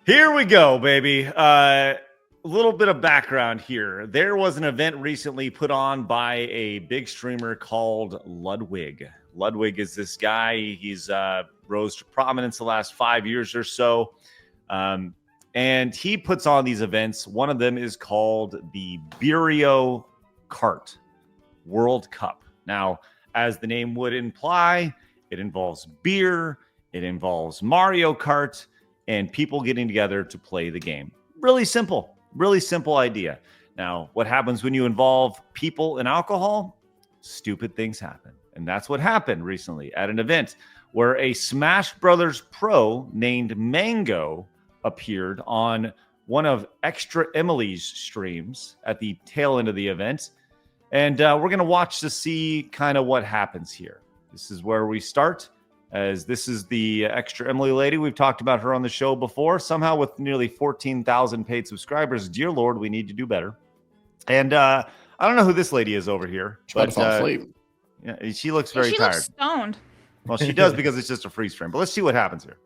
Here we go, baby. A little bit of background here. There was an event recently put on by a big streamer called Ludwig. Ludwig is this guy. He's rose to prominence the last 5 years or so. And he puts on these events. One of them is called the Beerio Kart World Cup. Now, as the name would imply, it involves beer, it involves Mario Kart, and people getting together to play the game. Really simple idea. Now, what happens when you involve people and alcohol? Stupid things happen. And that's what happened recently at an event where a Smash Brothers pro named Mango appeared on one of Extra Emily's streams at the tail end of the event. And we're going to watch to see kind of what happens here. This is where we start. As this is the Extra Emily lady. We've talked about her on the show before. Somehow with nearly 14,000 paid subscribers, dear Lord, we need to do better. And I don't know who this lady is over here. But fall asleep. Yeah, she looks very tired. Looks stoned. Well, she does because it's just a freeze frame. But let's see what happens here.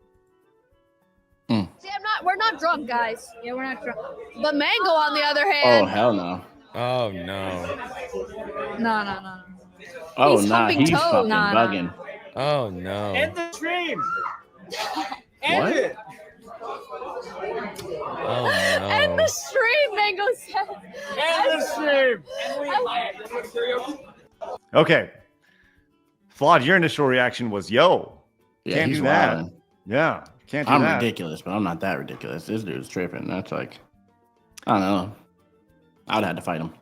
See, we're not drunk, guys. Yeah, we're not drunk. But Mango, on the other hand. Oh, hell no. Oh, no. No. Oh, He's nah, he's toes. fucking Nah. bugging. Oh, no. End the stream. What? It. Oh, no. End the stream, Mango said. End the stream. Okay. Flawed, your initial reaction was, yo. Yeah, Can't he's do that. wilding. Yeah. Can't do I'm that. ridiculous, but I'm not that ridiculous. This dude's tripping. That's like, I don't know. I would have had to fight him.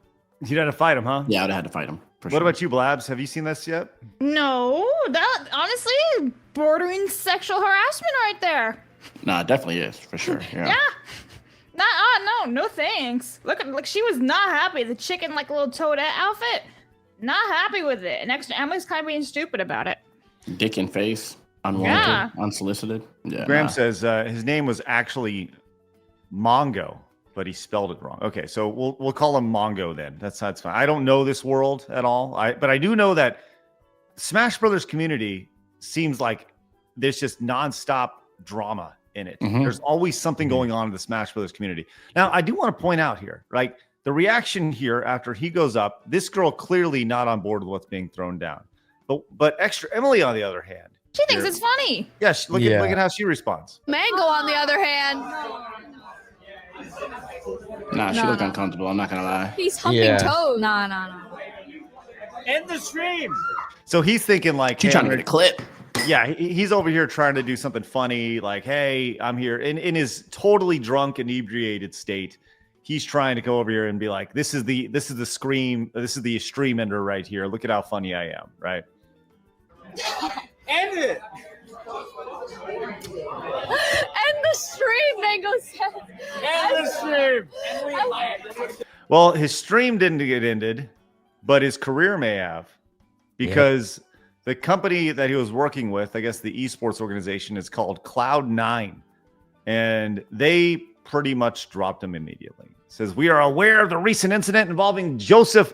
You'd have to fight him, huh? Yeah, I would have had to fight him. For What sure. about you, Blabs? Have you seen this yet? No, that honestly bordering sexual harassment right there. Nah, it definitely is, for sure. Yeah. No thanks. Look, she was not happy. The chicken like little toadette outfit, not happy with it. And Extra Emily's kind of being stupid about it. Dick in face, unwanted, unsolicited. Yeah. Graham nah. says his name was actually Mongo, but he spelled it wrong. Okay, so we'll call him Mongo then. That's fine. I don't know this world at all. But I do know that Smash Brothers community seems like there's just nonstop drama in it. Mhm. There's always something going on in the Smash Brothers community. Now, I do want to point out here, right? The reaction here after he goes up, this girl clearly not on board with what's being thrown down. But Extra Emily, on the other hand, She thinks it's funny. yeah, look at how she responds. Mango, on the other hand. Nah, she No, looked no. uncomfortable. I'm not gonna lie. He's humping Yeah. toes. No. End the stream. So he's thinking like, She's hey, trying to get a clip. yeah, he's over here trying to do something funny, like, hey, I'm here in his totally drunk, inebriated state. He's trying to go over here and be like, this is the stream ender right here. Look at how funny I am, right? End it. End the stream, Mango said. End the stream. Well, his stream didn't get ended, but his career may have, because the company that he was working with, I guess the esports organization, is called Cloud9, and they pretty much dropped him immediately. It says, we are aware of the recent incident involving Joseph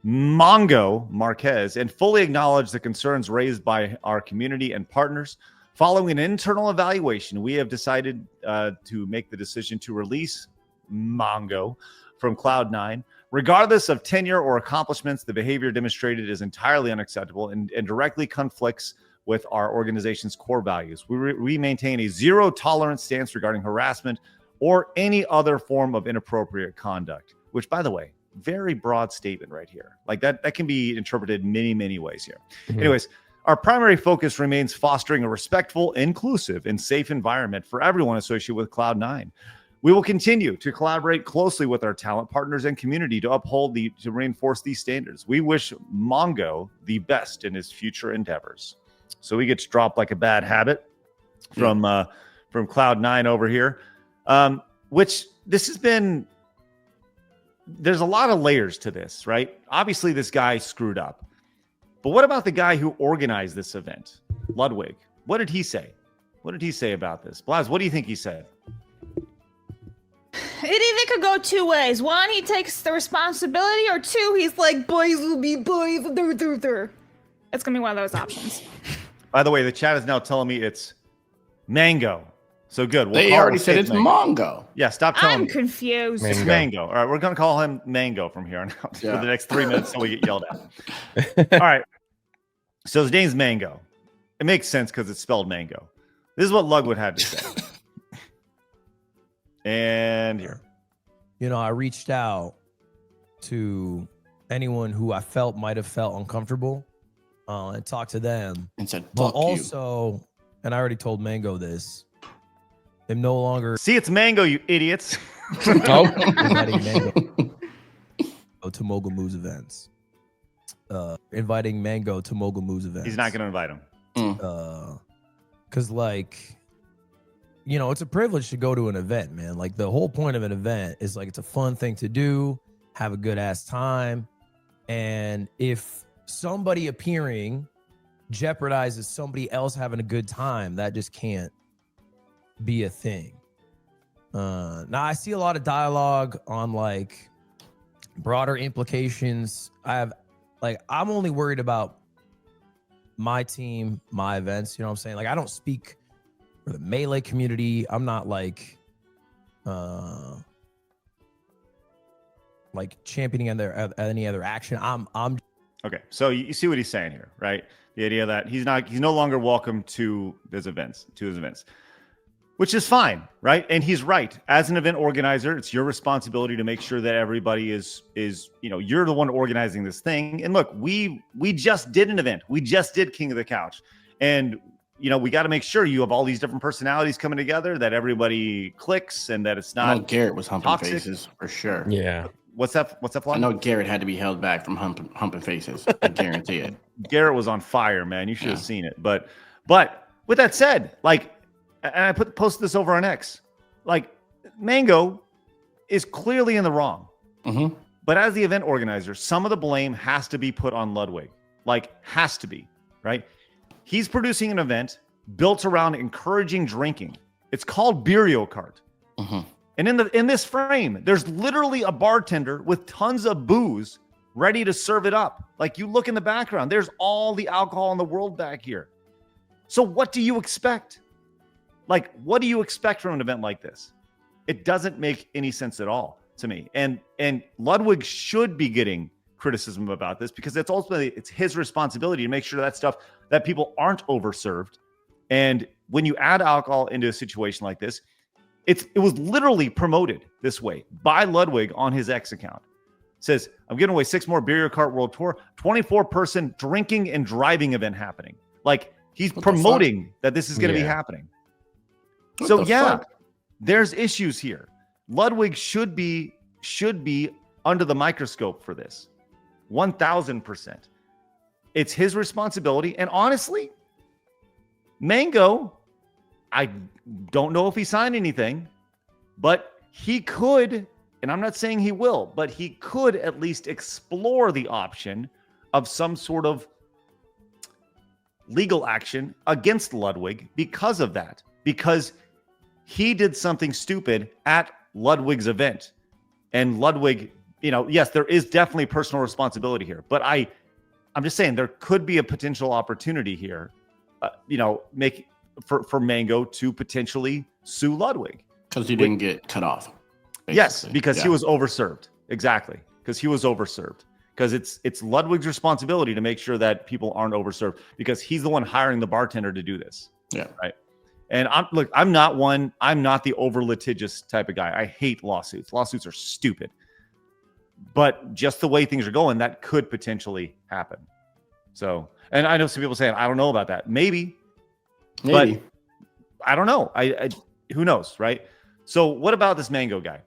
Mongo Marquez and fully acknowledge the concerns raised by our community and partners. Following an internal evaluation, we have decided to make the decision to release Mongo from Cloud9. Regardless of tenure or accomplishments, the behavior demonstrated is entirely unacceptable and directly conflicts with our organization's core values. We maintain a zero tolerance stance regarding harassment or any other form of inappropriate conduct, which, by the way, very broad statement right here. Like that can be interpreted many, many ways here. Mm-hmm. Anyways, our primary focus remains fostering a respectful, inclusive, and safe environment for everyone associated with Cloud9. We will continue to collaborate closely with our talent partners and community to to reinforce these standards. We wish Mongo the best in his future endeavors. So he gets dropped like a bad habit from Cloud9 over here, which this has been. There's a lot of layers to this, right? Obviously, this guy screwed up. But what about the guy who organized this event, Ludwig? What did he say? What did he say about this? Blaz, what do you think he said? It either could go two ways. One, he takes the responsibility, or two, he's like, boys will be boys. It's gonna be one of those options. By the way, the chat is now telling me it's Mango. So good. We'll They call already him said it's Mongo. Yeah, stop telling I'm me. confused. It's Mango. All right, we're going to call him Mango from here on out for the next 3 minutes until we get yelled at. All right. So his name's Mango. It makes sense because it's spelled mango. This is what Ludwig had to say. And here. You know, I reached out to anyone who I felt might have felt uncomfortable and talked to them. And said, but fuck also, and I already told Mango this, I'm no longer See, it's Mango, you idiots. inviting Mango to Mogul Moose events. Inviting Mango to Mogul Moose events. He's not going to invite him. Because, like, you know, it's a privilege to go to an event, man. Like, the whole point of an event is, like, it's a fun thing to do, have a good-ass time. And if somebody appearing jeopardizes somebody else having a good time, that just can't be a thing. Now, I see a lot of dialogue on, like, broader implications. I'm only worried about my team, my events, you know what I'm saying? Like, I don't speak for the Melee community. I'm not like championing any other action. I'm Okay, so you see what he's saying here, right? The idea that he's no longer welcome to his events, which is fine, right? And he's right. As an event organizer, it's your responsibility to make sure that everybody is you're the one organizing this thing. And look, we just did an event. We just did King of the Couch, and we got to make sure you have all these different personalities coming together, that everybody clicks, and that it's not. I know Garrett was humping toxic. faces for sure. Yeah. What's that? Fly? I know Garrett had to be held back from humping faces. I guarantee it. Garrett was on fire, man. You should have seen it. But with that said, like, and I posted this over on X, like, Mango is clearly in the wrong. Mm-hmm. But as the event organizer, some of the blame has to be put on Ludwig. Like, has to be, right? He's producing an event built around encouraging drinking. It's called Burial Cart. Mm-hmm. And in this frame, there's literally a bartender with tons of booze ready to serve it up. Like, you look in the background, there's all the alcohol in the world back here. So what do you expect? Like, what do you expect from an event like this? It doesn't make any sense at all to me. And Ludwig should be getting criticism about this, because it's his responsibility to make sure that people aren't overserved. And when you add alcohol into a situation like this, it was literally promoted this way by Ludwig on his X account. It says, I'm giving away 6 more Beer Kart World Tour, 24-person drinking and driving event happening. Like, he's promoting that this is going to be happening. So there's issues here. Ludwig should be under the microscope for this. 1000%. It's his responsibility. And honestly, Mango, I don't know if he signed anything, but he could, and I'm not saying he will, but he could at least explore the option of some sort of legal action against Ludwig because of that. Because he did something stupid at Ludwig's event. And Ludwig, yes, there is definitely personal responsibility here, but I'm just saying there could be a potential opportunity here, for Mango to potentially sue Ludwig. Because he didn't get cut off. Basically. Yes, because he was overserved. Exactly. Because he was overserved. Because it's Ludwig's responsibility to make sure that people aren't overserved, because he's the one hiring the bartender to do this. Yeah. Right. And I'm not the over litigious type of guy. I hate lawsuits. Lawsuits are stupid. But just the way things are going, that could potentially happen. So, and I know some people saying, I don't know about that. Maybe. But I don't know. I who knows, right? So what about this Mango guy?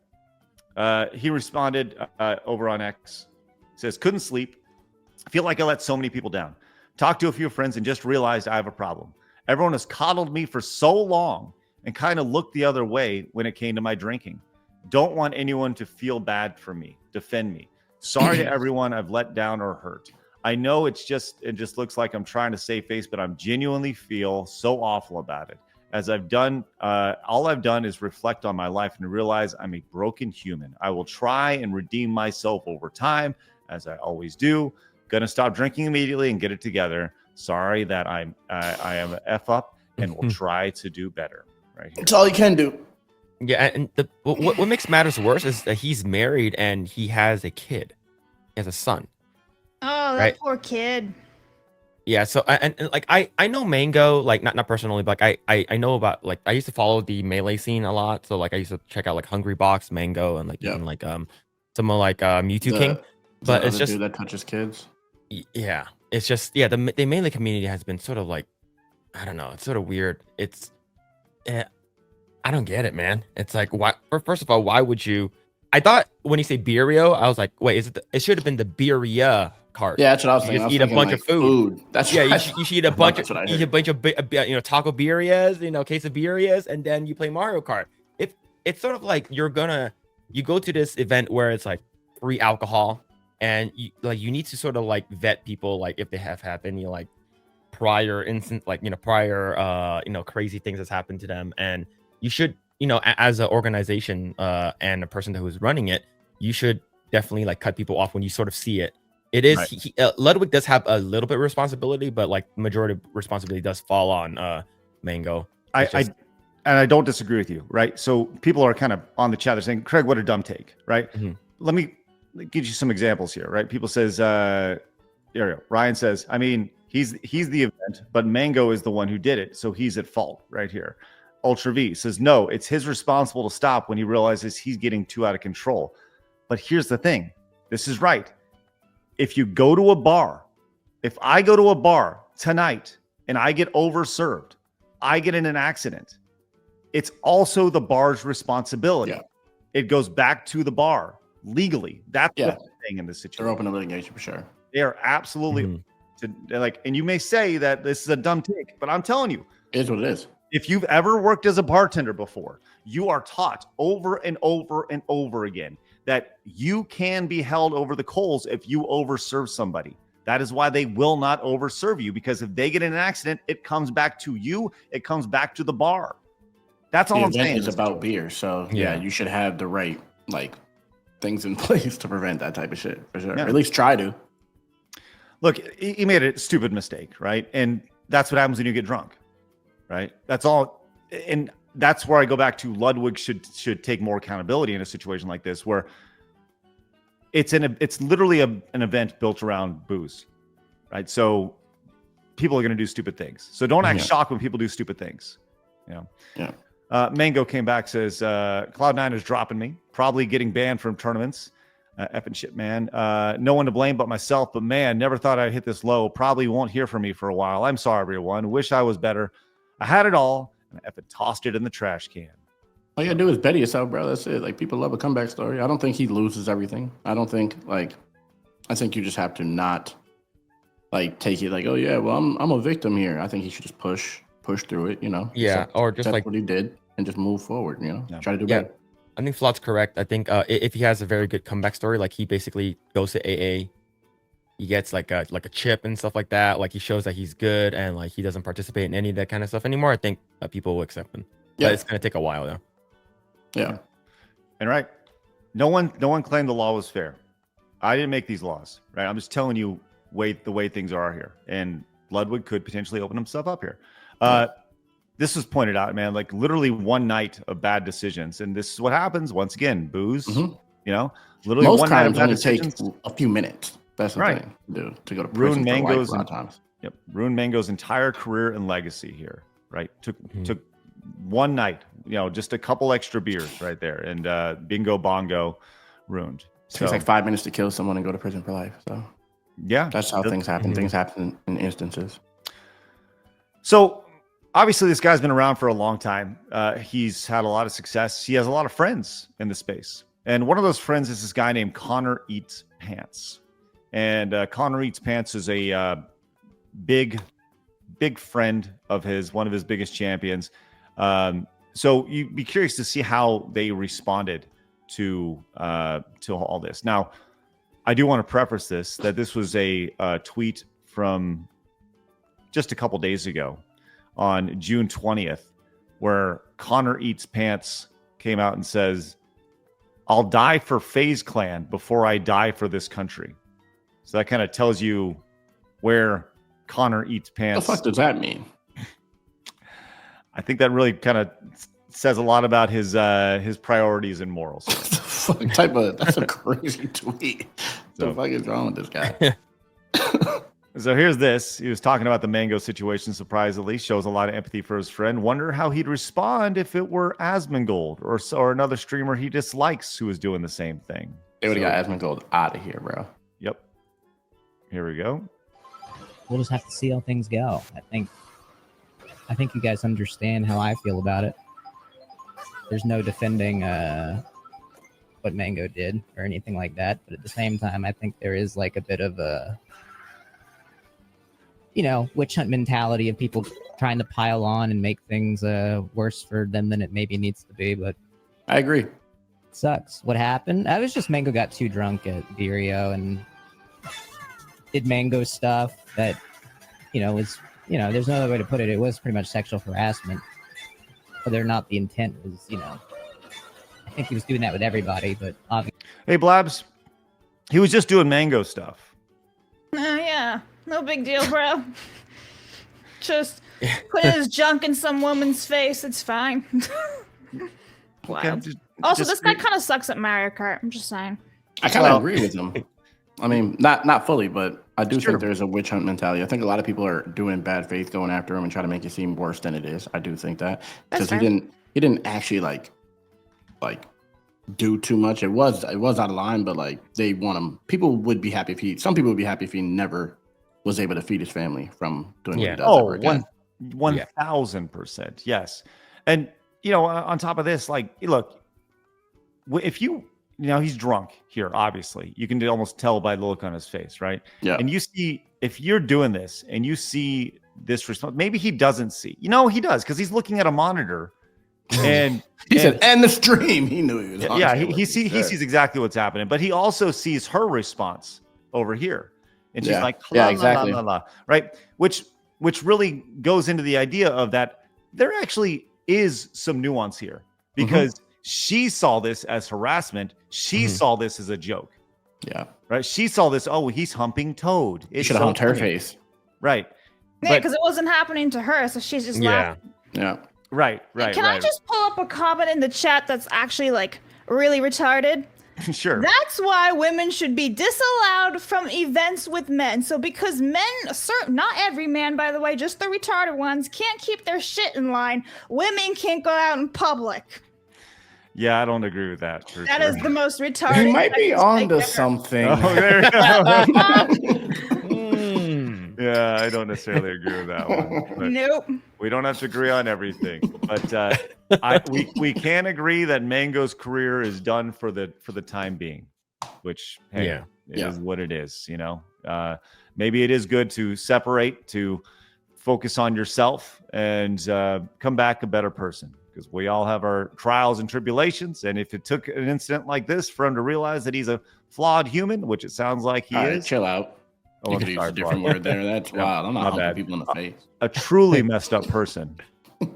He responded over on X. Says, couldn't sleep. Feel like I let so many people down. Talked to a few friends and just realized I have a problem. Everyone has coddled me for so long and kind of looked the other way when it came to my drinking. Don't want anyone to feel bad for me. Defend me. Sorry to everyone I've let down or hurt. I know it just looks like I'm trying to save face, but I'm genuinely feel so awful about it. As I've done, all I've done is reflect on my life and realize I'm a broken human. I will try and redeem myself over time, as I always do. Gonna stop drinking immediately and get it together. Sorry that I am a F up, and will try to do better. right here. It's all you can do. Yeah, and what makes matters worse is that he's married and he has a kid. He has a son. Oh, that Right. poor kid. Yeah, so and like I know Mango, like not personally, but like I know about, like, I used to follow the Melee scene a lot. So like I used to check out like Hungry Box, Mango, and like even like someone like Mewtwo King. But it's just dude that touches kids. Yeah, it's just, yeah, the Melee community has been sort of like, I don't know, it's sort of weird. It's I don't get it, man. It's like, why? First of all, why would you? I thought when you say Birrio, I was like, wait, is it? It should have been the Birria cart. Yeah, that's what I was You thinking. just eat a bunch of food. That's Yeah, what you should eat a bunch that's of what I heard. taco birrias, quesadillas, and then you play Mario Kart. It's sort of like you go to this event where it's like free alcohol, and you need to sort of like vet people, like if they have had any like prior instance, like prior crazy things that's happened to them, and you should, as an organization and a person who is running it, you should definitely like cut people off when you sort of see it. It is right. Ludwig does have a little bit of responsibility, but like majority of responsibility does fall on Mango. I don't disagree with you, right? So people are kind of on the chat, they're saying, Craig, what a dumb take, right? Mm-hmm. Let me give you some examples here, right? People says, there we go. Ryan says, I mean, he's the event, but Mango is the one who did it, so he's at fault right here. Ultra V says, no, it's his responsible to stop when he realizes he's getting too out of control. But here's the thing. This is right. If you go to a bar, if I go to a bar tonight and I get overserved, I get in an accident, it's also the bar's responsibility. Yeah. It goes back to the bar legally. That's what I'm saying in this situation. They're open to litigation for sure. They are absolutely and you may say that this is a dumb take, but I'm telling you, it is what it is. If you've ever worked as a bartender before, you are taught over and over and over again that you can be held over the coals if you overserve somebody. That is why they will not overserve you, because if they get in an accident, it comes back to you. It comes back to the bar. That's all I'm saying. It's about beer. So yeah, you should have the right like things in place to prevent that type of shit for sure. Yeah. Or at least try to. Look, he made a stupid mistake, right? And that's what happens when you get drunk. Right. That's all. And that's where I go back to Ludwig should take more accountability in a situation like this, where it's literally an event built around booze. Right. So people are going to do stupid things. So don't act shocked when people do stupid things. Yeah. Mango came back, says, Cloud9 is dropping me, probably getting banned from tournaments. Effing shit, man. No one to blame but myself. But man, never thought I'd hit this low. Probably won't hear from me for a while. I'm sorry, everyone. Wish I was better. I had it all, and I effing tossed it in the trash can. All you gotta do is bet yourself, bro. That's it. Like, people love a comeback story. I don't think he loses everything. I think you just have to not like take it like, oh yeah, well I'm a victim here. I think he should just push through it, Yeah, or just like what he did and just move forward, try to do better. I think Flott's correct. I think if he has a very good comeback story, like he basically goes to AA, he gets like a chip and stuff like that. Like he shows that he's good and like he doesn't participate in any of that kind of stuff anymore. I think people will accept him. Yeah, but it's gonna take a while though. Yeah, and right, no one claimed the law was fair. I didn't make these laws, right? I'm just telling you the way things are here, and Ludwig could potentially open himself up here. This was pointed out, man. Like literally one night of bad decisions, and this is what happens once again. Booze, literally most one crimes night of bad only decisions. take a few minutes. That's the thing to go to Ruin prison Mango's for life a lot of times. Yep, ruined Mango's entire career and legacy here. Right, took one night, just a couple extra beers right there, and bingo bongo, ruined. It takes like 5 minutes to kill someone and go to prison for life. So yeah, that's how things happen. Things happen in instances. So obviously, this guy's been around for a long time. He's had a lot of success. He has a lot of friends in the space, and one of those friends is this guy named Connor Eats Pants. And Connor Eats Pants is a big friend of his, one of his biggest champions. So you'd be curious to see how they responded to all this. Now, I do want to preface this, that this was a tweet from just a couple days ago on June 20th, where Connor Eats Pants came out and says, I'll die for FaZe Clan before I die for this country. So that kind of tells you where Connor Eats Pants. What the fuck does that mean? I think that really kind of says a lot about his priorities and morals. That's a crazy tweet. What the fuck is wrong with this guy? So here's this. He was talking about the mango situation, surprisingly. Shows a lot of empathy for his friend. Wonder how he'd respond if it were Asmongold or another streamer he dislikes who was doing the same thing. They would have got Asmongold out of here, bro. Yep. Here we go. We'll just have to see how things go. I think you guys understand how I feel about it. There's no defending what Mango did or anything like that, but at the same time, I think there is like a bit of a witch hunt mentality of people trying to pile on and make things worse for them than it maybe needs to be. But I agree. It sucks. What happened? I was just Mango got too drunk at Virio and did Mango stuff that, was, there's no other way to put it. It was pretty much sexual harassment. Whether or not the intent was, I think he was doing that with everybody, but obviously. Hey, Blabs. He was just doing Mango stuff. Yeah. No big deal, bro. Just putting his junk in some woman's face. It's fine. Wild. Also, this guy kind of sucks at Mario Kart. I'm just saying. I kind of agree with him. I mean, not fully, but I do think there's a witch hunt mentality. I think a lot of people are doing bad faith going after him and trying to make it seem worse than it is. I do think that because he didn't actually like do too much. It was out of line, but like they want him. People would be happy some people would be happy if he never was able to feed his family from doing what he does. Oh, 1,000%. Yes. And, on top of this, like, look, if he's drunk here, obviously. You can almost tell by the look on his face, right? Yeah. And you see, if you're doing this and you see this response, maybe he doesn't see. He does because he's looking at a monitor. And he said, "End the stream." He knew he was on. Yeah, he sees exactly what's happening, but he also sees her response over here. And she's like, exactly. la, la, la, right? Which really goes into the idea of that there actually is some nuance here because she saw this as harassment. She saw this as a joke. Yeah. Right. She saw this. Oh, he's humping Toad. It should have humped her face. Right. Yeah, because it wasn't happening to her, so she's just laughing. Yeah. Right. Can I just pull up a comment in the chat that's actually like really retarded? Sure. That's why women should be disallowed from events with men. So because men, not every man, by the way, just the retarded ones, can't keep their shit in line, women can't go out in public. Yeah, I don't agree with that. That is the most retarded. He might be onto something. Oh, there you go. Yeah, I don't necessarily agree with that one. Nope. We don't have to agree on everything, but we can agree that Mango's career is done for the time being, which is what it is. Maybe it is good to separate, to focus on yourself, and come back a better person. Because we all have our trials and tribulations, and if it took an incident like this for him to realize that he's a flawed human, which it sounds like he is, chill out. Oh, you could use a different word there. That's wild. I'm not humping people in the face. A truly messed up person,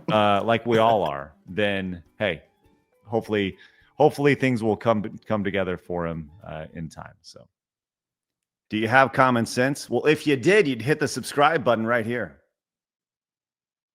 like we all are. Then, hey, hopefully things will come together for him in time. So, do you have common sense? Well, if you did, you'd hit the subscribe button right here.